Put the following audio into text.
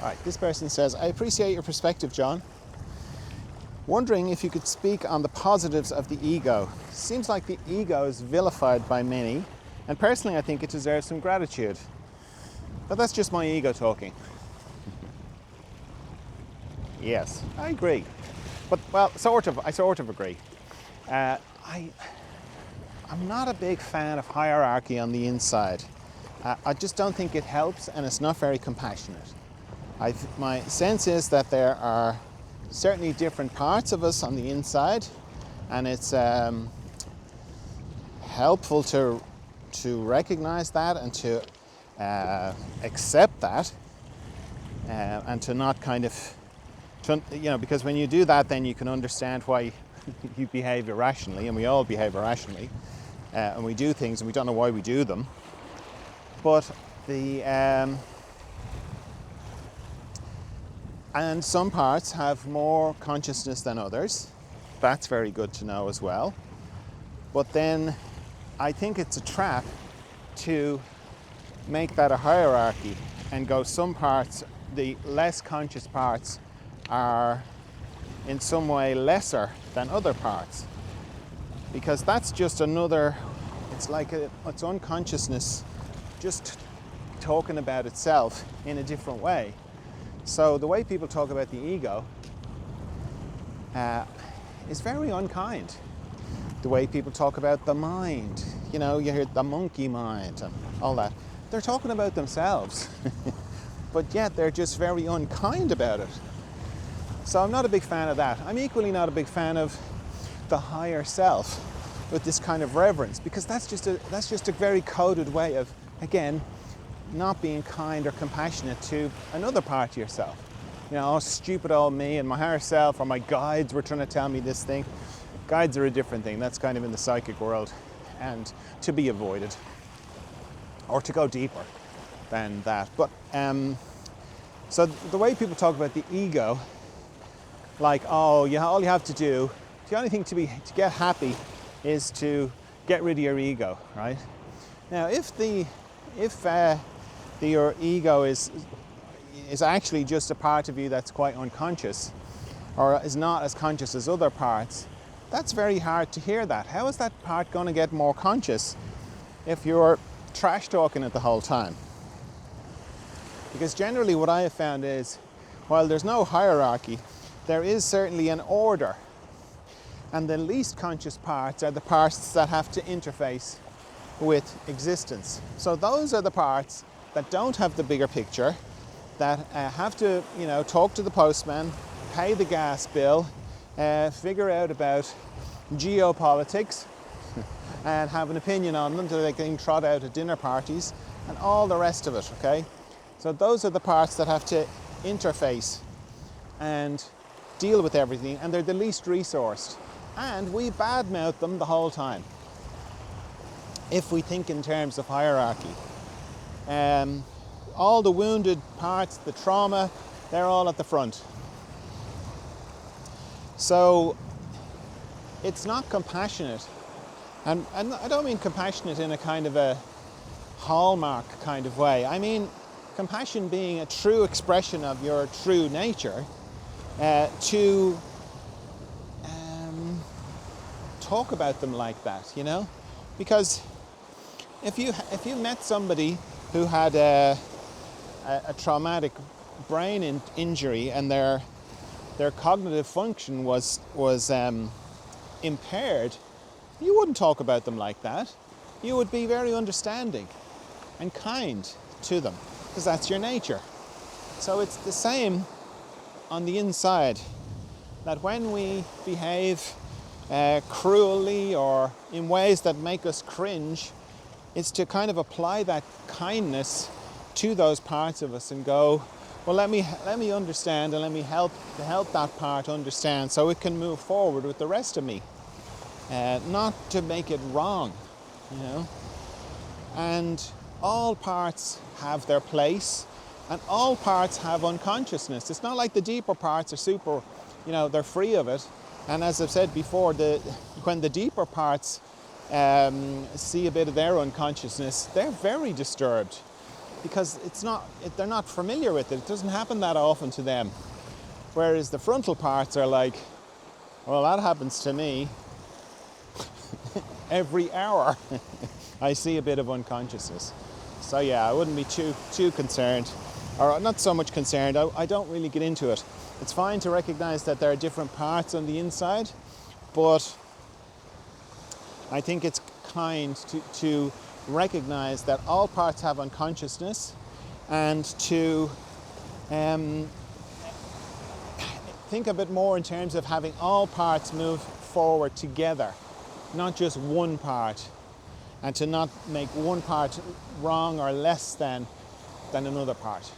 All right, this person says, I appreciate your perspective, John. Wondering if you could speak on the positives of the ego. Seems like the ego is vilified by many, and personally I think it deserves some gratitude. But that's just my ego talking. Yes, I agree. But, well, I sort of agree. I'm not a big fan of hierarchy on the inside. I just don't think it helps, and it's not very compassionate. My sense is that there are certainly different parts of us on the inside, and it's helpful to recognize that and to accept that, and to not kind of, because when you do that, then you can understand why you behave irrationally, and we all behave irrationally, and we do things and we don't know why we do them. But and some parts have more consciousness than others. That's very good to know as well. But then I think it's a trap to make that a hierarchy and go some parts, the less conscious parts are in some way lesser than other parts. Because that's just another, it's like it's unconsciousness just talking about itself in a different way. So the way people talk about the ego is very unkind. The way people talk about the mind, you hear the monkey mind and all that. They're talking about themselves, but yet they're just very unkind about it. So I'm not a big fan of that. I'm equally not a big fan of the higher self with this kind of reverence, because that's just a very coded way of, again, not being kind or compassionate to another part of yourself. Oh, stupid old me and my higher self, or my guides were trying to tell me this thing. Guides are a different thing. That's kind of in the psychic world and to be avoided, or to go deeper than that. But so the way people talk about the ego, like, oh, all you have to do, the only thing to get happy is to get rid of your ego, right? Now, if your ego is actually just a part of you that's quite unconscious, or is not as conscious as other parts, that's very hard to hear that. How is that part going to get more conscious if you're trash talking it the whole time? Because generally what I have found is, while there's no hierarchy, there is certainly an order. And the least conscious parts are the parts that have to interface with existence. So those are the parts that don't have the bigger picture, that have to, talk to the postman, pay the gas bill, figure out about geopolitics, and have an opinion on them so they can trot out at dinner parties, and all the rest of it, okay? So those are the parts that have to interface and deal with everything, and they're the least resourced. And we badmouth them the whole time, if we think in terms of hierarchy. All the wounded parts, the trauma, they're all at the front. So it's not compassionate. And I don't mean compassionate in a kind of a hallmark kind of way. I mean compassion being a true expression of your true nature, to talk about them like that, Because if you met somebody who had a traumatic brain injury and their cognitive function was impaired, you wouldn't talk about them like that. You would be very understanding and kind to them, because that's your nature. So it's the same on the inside, that when we behave cruelly or in ways that make us cringe, it's to kind of apply that kindness to those parts of us and go, well, let me understand, and let me help that part understand so it can move forward with the rest of me. Not to make it wrong, And all parts have their place, and all parts have unconsciousness. It's not like the deeper parts are super, they're free of it. And as I've said before, when the deeper parts see a bit of their unconsciousness, they're very disturbed. because they're not familiar with it. It doesn't happen that often to them. Whereas the frontal parts are like, well, that happens to me every hour. I see a bit of unconsciousness. So yeah, I wouldn't be too concerned, or not so much concerned. I don't really get into it. It's fine to recognize that there are different parts on the inside, but I think it's kind to recognize that all parts have unconsciousness, and to think a bit more in terms of having all parts move forward together, not just one part, and to not make one part wrong or less than another part.